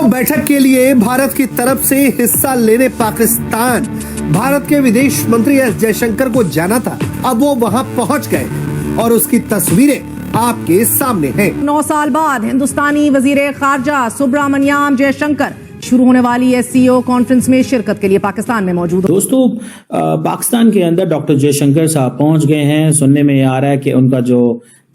बैठक के लिए भारत की तरफ से हिस्सा लेने पाकिस्तान भारत के विदेश मंत्री एस जयशंकर को जाना था। अब वो वहां पहुंच गए और उसकी तस्वीरें आपके सामने हैं। 9 साल बाद हिंदुस्तानी वजीर खारजा सुब्रमण्यम जयशंकर शुरू होने वाली एससीओ कॉन्फ्रेंस में शिरकत के लिए पाकिस्तान में मौजूद। दोस्तों, पाकिस्तान के अंदर डॉक्टर जयशंकर साहब पहुंच गए हैं। सुनने में आ रहा है कि उनका जो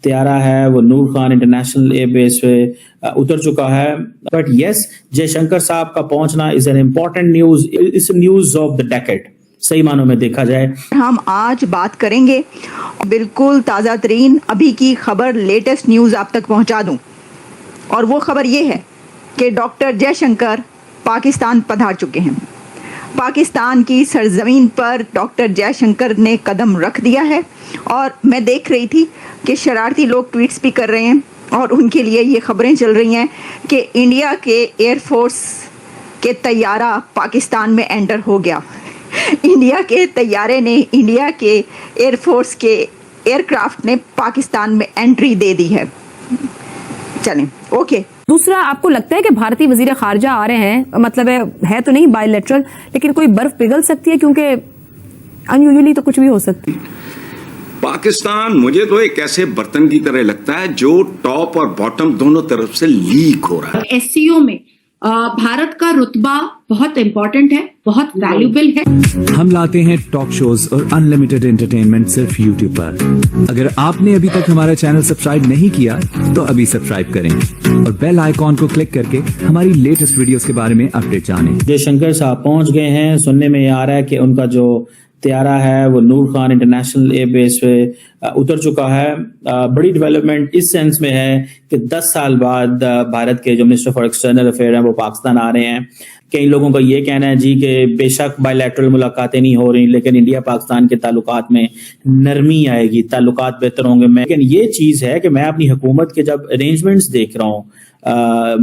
त्यारा है वो नूर खान इंटरनेशनल एयरबेस पे उतर चुका है। बट यस, जयशंकर साहब का पहुंचना is an important news, is news of the decade सही मानों में देखा जाए। हम आज बात करेंगे, बिल्कुल ताज़ा तरीन अभी की खबर, लेटेस्ट न्यूज़ आप तक पहुंचा दूं। और वो खबर ये है कि डॉक्टर जयशंकर पाकिस्तान पधार चुके हैं। पाकिस्तान की सरजमीन पर डॉक्टर जयशंकर ने कदम रख दिया है। और मैं देख रही थी कि शरारती लोग ट्वीट्स भी कर रहे हैं और उनके लिए ये खबरें चल रही हैं कि इंडिया के एयरफोर्स के तैयारा पाकिस्तान में एंटर हो गया। इंडिया के तैयारे ने, इंडिया के एयरफोर्स के एयरक्राफ्ट ने पाकिस्तान में एंट्री दे दी है। चलें, ओके। दूसरा, आपको लगता है कि भारतीय वजीर खारजा आ रहे हैं, मतलब है तो नहीं बायलैटरल, लेकिन कोई बर्फ पिघल सकती है? क्योंकि अनयूजुअली तो कुछ भी हो सकती है। पाकिस्तान मुझे तो एक ऐसे बर्तन की तरह लगता है जो टॉप और बॉटम दोनों तरफ से लीक हो रहा है। एससीओ में भारत का रुतबा बहुत इम्पोर्टेंट है, बहुत वैल्यूबल है। हम लाते हैं टॉक शोज और अनलिमिटेड एंटरटेनमेंट सिर्फ यूट्यूब पर। अगर आपने अभी तक हमारा चैनल सब्सक्राइब नहीं किया तो अभी सब्सक्राइब करें और बेल आइकॉन को क्लिक करके हमारी लेटेस्ट वीडियोस के बारे में अपडेट जानें। जयशंकर साहब पहुंच गए हैं। सुनने में आ रहा है कि उनका जो त्यारा है वो नूर खान इंटरनेशनल एयरबेस पे उतर चुका है। बड़ी डेवलपमेंट इस सेंस में है कि 10 साल बाद भारत के जो मिनिस्टर फॉर एक्सटर्नल अफेयर हैं वो पाकिस्तान आ रहे हैं। कई लोगों का ये कहना है जी कि बेशक बायलैटरल मुलाकातें नहीं हो रही, लेकिन इंडिया पाकिस्तान के ताल्लुकात में नरमी आएगी, ताल्लुकात बेहतर होंगे। लेकिन ये चीज है कि मैं अपनी हुकूमत के जब अरेंजमेंट्स देख रहा हूँ,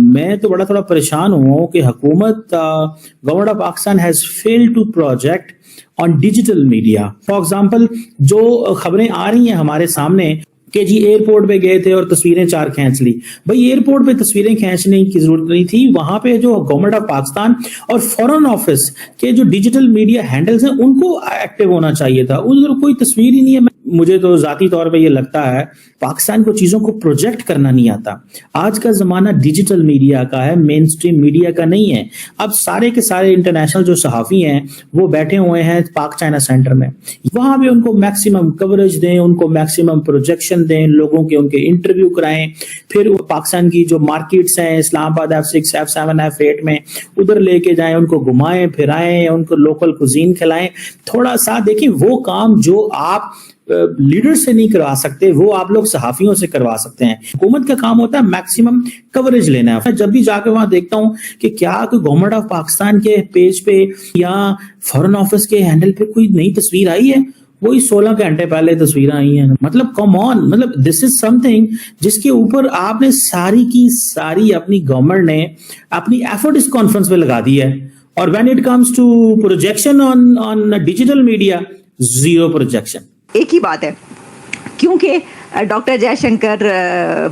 मैं तो थोड़ा परेशान हुआ हूँ कि हुकूमत, government of Pakistan has failed to project on digital media. For example, जो खबरें आ रही हैं हमारे सामने कि जी एयरपोर्ट पे गए थे और तस्वीरें 4 खींच ली। भाई, एयरपोर्ट पे तस्वीरें खींचने की जरूरत नहीं थी। वहां पे जो गवर्नमेंट ऑफ पाकिस्तान और फॉरेन ऑफिस के जो डिजिटल मीडिया हैंडल्स हैं उनको एक्टिव होना चाहिए था। उधर कोई तस्वीर ही नहीं है। मुझे तो जाती तौर पे ये लगता है पाकिस्तान को चीजों को प्रोजेक्ट करना नहीं आता। आज का जमाना डिजिटल मीडिया का है, मेन स्ट्रीम मीडिया का नहीं है। अब सारे के सारे इंटरनेशनल जो सहाफी हैं वो बैठे हुए हैं पाक चाइना सेंटर में। वहां भी उनको मैक्सिमम कवरेज दें, उनको मैक्सिमम प्रोजेक्शन दें, लोगों के उनके इंटरव्यू कराएं। फिर पाकिस्तान की जो मार्केट्स हैं इस्लामाबाद F6, F7, F8 में, उधर लेके जाएं, उनको घुमाएं फिराएं, उनको लोकल कुजीन खिलाएं। थोड़ा सा देखिए, वो काम जो आप लीडर से नहीं करवा सकते वो आप लोग सहाफियों से करवा सकते हैं। हुकूमत का काम होता है मैक्सिमम कवरेज लेना है। मैं जब भी जाके वहां देखता हूं कि क्या कोई गवर्नमेंट ऑफ पाकिस्तान के पेज पे या फॉरेन ऑफिस के हैंडल पे कोई नई तस्वीर आई है, वही 16 घंटे पहले तस्वीरें आई हैं। मतलब कम ऑन, मतलब दिस इज समथिंग जिसके ऊपर आपने सारी की सारी अपनी गवर्नमेंट ने अपनी एफर्ट इस कॉन्फ्रेंस पे लगा दी है। और when it comes to projection on digital media, zero projection. एक ही बात है, क्योंकि डॉक्टर जयशंकर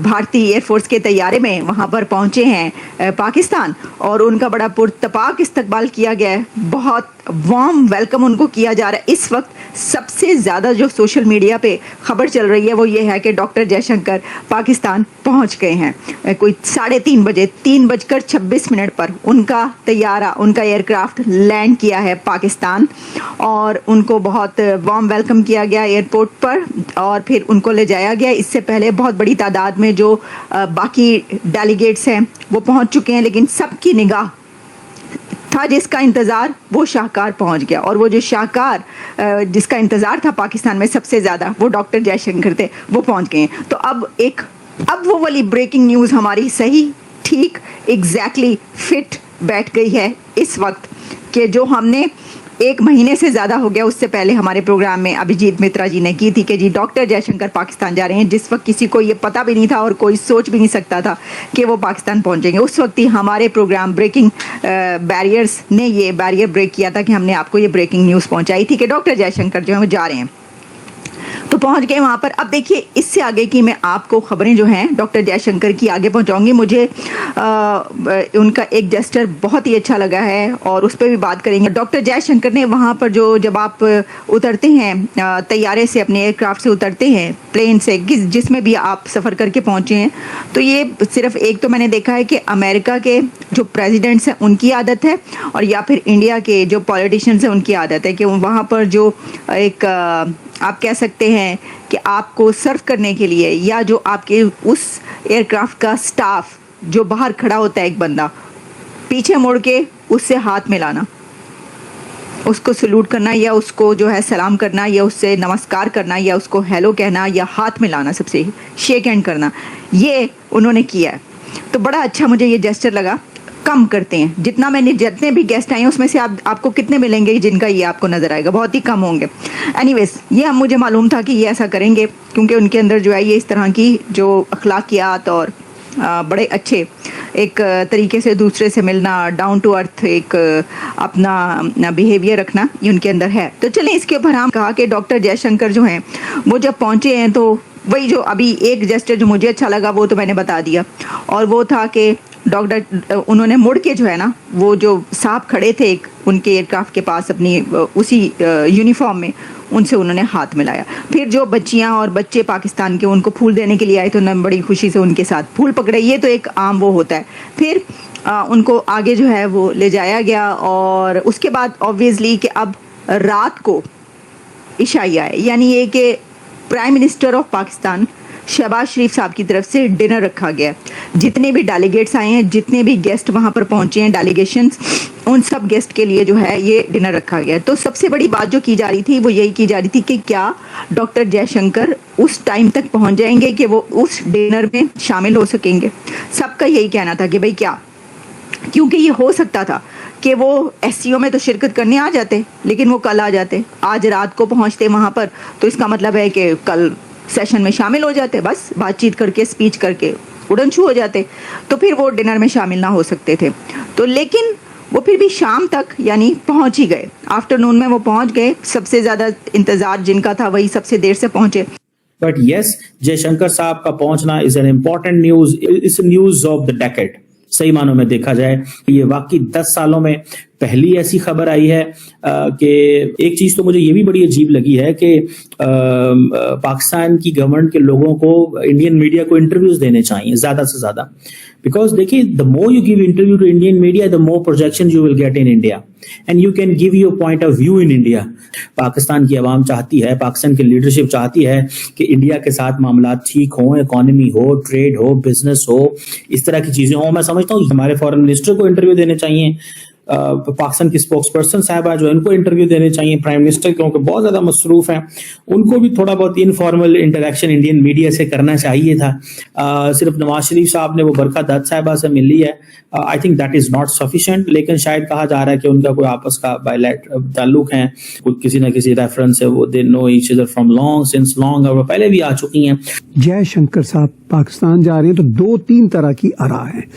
भारतीय एयरफोर्स के तैयारे में वहाँ पर पहुँचे हैं पाकिस्तान, और उनका बड़ा पुरतपाक इस्तकबाल किया गया है। बहुत वार्म वेलकम उनको किया जा रहा है। इस वक्त सबसे ज़्यादा जो सोशल मीडिया पे खबर चल रही है वो ये है कि डॉक्टर जयशंकर पाकिस्तान पहुँच गए हैं। कोई 3:30 बजे, 3:26 पर उनका तैयारा, उनका एयरक्राफ्ट लैंड किया है पाकिस्तान, और उनको बहुत वार्म वेलकम किया गया एयरपोर्ट पर और फिर उनको ले जाया गया। इससे पहले बहुत बड़ी तादाद में जो बाकी डेलीगेट्स हैं वो पहुंच चुके हैं, लेकिन सबकी निगाह था जिसका इंतज़ार, वो शाहकार पहुंच गया। और वो जो शाहकार जिसका इंतज़ार था पाकिस्तान में सबसे ज़्यादा, वो डॉक्टर जयशंकर थे, वो पहुंच गए हैं। तो अब वो वाली ब्रेकिंग न्यूज़ हमारी सही, ठीक, एग्जैक्टली फिट बैठ गई है इस वक्त, कि जो हमने 1 महीने से ज़्यादा हो गया, उससे पहले हमारे प्रोग्राम में अभिजीत मित्रा जी ने की थी कि जी डॉक्टर जयशंकर पाकिस्तान जा रहे हैं, जिस वक्त किसी को ये पता भी नहीं था और कोई सोच भी नहीं सकता था कि वो पाकिस्तान पहुंचेंगे। उस वक्त ही हमारे प्रोग्राम ब्रेकिंग बैरियर्स ने ये बैरियर ब्रेक किया था कि हमने आपको ये ब्रेकिंग न्यूज़ पहुंचाई थी कि डॉक्टर जयशंकर जो है वो जा रहे हैं। तो पहुंच गए वहां पर। अब देखिए इससे आगे की मैं आपको खबरें जो हैं डॉक्टर जयशंकर की आगे पहुंचाऊंगी। मुझे उनका एक जेस्चर बहुत ही अच्छा लगा है और उस पर भी बात करेंगे। डॉक्टर जयशंकर ने वहां पर जब आप उतरते हैं तैयारे से, अपने एयरक्राफ्ट से उतरते हैं, प्लेन से, जिसमें भी आप सफ़र करके पहुंचे हैं, तो ये सिर्फ एक तो मैंने देखा है कि अमेरिका के जो प्रेसिडेंट्स हैं उनकी आदत है, और या फिर इंडिया के जो पॉलिटिशियंस हैं उनकी आदत है कि वहाँ पर जो एक आप कह सकते हैं कि आपको सर्व करने के लिए, या जो आपके उस एयरक्राफ्ट का स्टाफ जो बाहर खड़ा होता है, एक बंदा पीछे मुड़ के उससे हाथ मिलाना, उसको सल्यूट करना, या उसको जो है सलाम करना, या उससे नमस्कार करना, या उसको हेलो कहना, या हाथ मिलाना, सबसे शेक हैंड करना, ये उन्होंने किया है। तो बड़ा अच्छा मुझे ये जेस्चर लगा। कम करते हैं, जितने भी गेस्ट आए हैं उसमें से आपको कितने मिलेंगे जिनका ये आपको नज़र आएगा, बहुत ही कम होंगे। एनीवेज, ये मुझे मालूम था कि ये ऐसा करेंगे, क्योंकि उनके अंदर जो है ये इस तरह की जो अखलाकियात और बड़े अच्छे एक तरीके से दूसरे से मिलना, डाउन टू अर्थ एक अपना बिहेवियर रखना, ये उनके अंदर है। तो चलें, इसके ऊपर हम कहा कि डॉक्टर जयशंकर जो हैं वो जब पहुँचे हैं तो वही जो अभी एक जेस्चर जो मुझे अच्छा लगा वो तो मैंने बता दिया, और वो था कि उन्होंने मुड़ के जो है ना, वो जो साहब खड़े थे एक उनके एयरक्राफ्ट के पास अपनी उसी यूनिफॉर्म में, उनसे उन्होंने हाथ मिलाया। फिर जो बच्चियां और बच्चे पाकिस्तान के उनको फूल देने के लिए आए तो उन्होंने बड़ी खुशी से उनके साथ फूल पकड़े, ये तो एक आम वो होता है। फिर उनको आगे जो है वो ले जाया गया, और उसके बाद ऑब्वियसली कि अब रात को इशाइया है, यानी ये कि prime minister of Pakistan Shahbaz Sharif साहब की तरफ से डिनर रखा गया। जितने भी डेलीगेट्स आए हैं, जितने भी गेस्ट वहाँ पर पहुँचे हैं, डेलीगेशंस, उन सब गेस्ट के लिए जो है ये डिनर रखा गया। तो सबसे बड़ी बात जो की जा रही थी वो यही की जा रही थी कि क्या डॉक्टर जयशंकर उस टाइम तक पहुँच जाएंगे कि वो उस डिनर में शामिल हो सकेंगे। सबका यही कहना था कि भाई क्या, क्योंकि ये हो सकता था कि वो एससीओ में तो शिरकत करने आ जाते, लेकिन वो कल आ जाते, आज रात को पहुँचते वहाँ पर, तो इसका मतलब है कि कल सेशन में शामिल हो जाते, बस बातचीत करके, स्पीच करके उड़न छू हो जाते, तो फिर वो डिनर में शामिल ना हो सकते थे। तो लेकिन वो फिर भी शाम तक यानी पहुंच ही गए, आफ्टरनून में वो पहुंच गए। सबसे ज़्यादा इंतज़ार जिनका था वही सबसे देर से पहुंचे। बट यस, जयशंकर साहब का पहुंचना is an important news, it's news of the decade. सही मानों में देखा जाए ये वाकई 10 सालों में पहली ऐसी खबर आई है कि एक चीज तो मुझे ये भी बड़ी अजीब लगी है कि पाकिस्तान की गवर्नमेंट के लोगों को इंडियन मीडिया को इंटरव्यूज देने चाहिए ज्यादा से ज्यादा, बिकॉज देखिए the more you give interview to Indian media the more projection you will get in India and you can give your point of view in India. Pakistan की आवाम चाहती है, पाकिस्तान की लीडरशिप चाहती है कि इंडिया के साथ मामला ठीक हो, इकोनॉमी हो, ट्रेड हो, बिजनेस हो, इस तरह की चीजें हो। मैं समझता हूँ हमारे फॉरेन मिनिस्टर को इंटरव्यू देने चाहिए, पाकिस्तान की स्पोक्स पर्सन साहबा जो इनको इंटरव्यू देने चाहिए, प्राइम मिनिस्टर क्योंकि बहुत ज्यादा मसरूफ हैं, उनको भी थोड़ा बहुत इनफॉर्मल इंटरेक्शन इंडियन मीडिया से करना चाहिए था। सिर्फ नवाज शरीफ साहब ने वो बरखा दत्त साहबा से मिल ली है, I think that is not sufficient, लेकिन शायद कहा जा रहा है कि उनका कोई आपस का बायलैटरल ताल्लुक है, किसी ना किसी रेफरेंस है, वो they know each other from long since long, और वो पहले भी आ चुकी हैं। जयशंकर साहब पाकिस्तान जा रहे हैं तो 2-3 तरह की आरा है।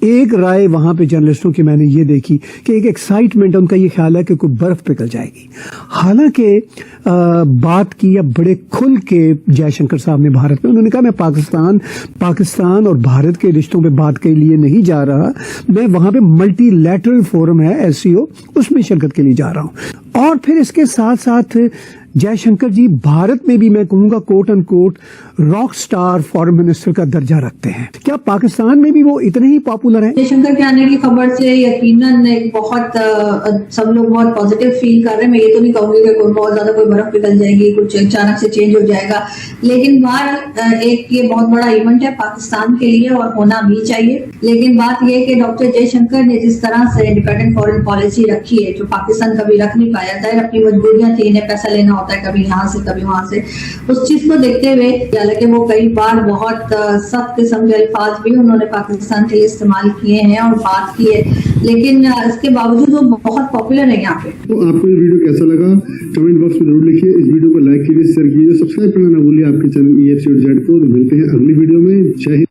एक राय वहां पे जर्नलिस्टों की मैंने ये देखी कि एक एक्साइटमेंट है, उनका ये ख्याल है कि कोई बर्फ पिघल जाएगी। हालांकि बात की अब बड़े खुल के जयशंकर साहब ने भारत में, उन्होंने कहा मैं पाकिस्तान और भारत के रिश्तों पे बात के लिए नहीं जा रहा, मैं वहां पे मल्टीलैटरल फोरम है एससीओ, उसमें शिरकत के लिए जा रहा हूं। और फिर इसके साथ साथ जयशंकर जी भारत में भी मैं कहूंगा quote and quote rock star foreign minister का दर्जा रखते हैं। क्या पाकिस्तान में भी वो इतने ही पॉपुलर हैं? जयशंकर के आने की खबर से यकीनन एक बहुत सब लोग बहुत पॉजिटिव फील कर रहे हैं। मैं ये तो नहीं कहूंगी कि बहुत ज्यादा कोई बर्फ पिघल जाएगी, कुछ अचानक से चेंज हो जाएगा, लेकिन बाहर एक ये बहुत बड़ा इवेंट है पाकिस्तान के लिए और होना भी चाहिए। लेकिन बात यह कि डॉक्टर जयशंकर ने जिस तरह से इंडिपेंडेंट फॉरेन पॉलिसी रखी है, जो पाकिस्तान कभी रख नहीं पाया था, अपनी मजबूरियां थी, इन्हें पैसा लेना होता है कभी यहाँ से कभी वहां से, उस चीज को देखते हुए, हालांकि वो कई बार बहुत सख्त किस्म के अल्फाज भी उन्होंने पाकिस्तान के लिए इस्तेमाल किए हैं और बात की है, लेकिन इसके बावजूद वो बहुत पॉपुलर है यहाँ पे। तो आपको ये वीडियो कैसा लगा कमेंट बॉक्स में जरूर लिखिए, इस वीडियो को लाइक कीजिए, शेयर कीजिए, सब्सक्राइब करना ना भूलिए आपके चैनल EFC को। मिलते हैं अगली वीडियो में। जय हिंद।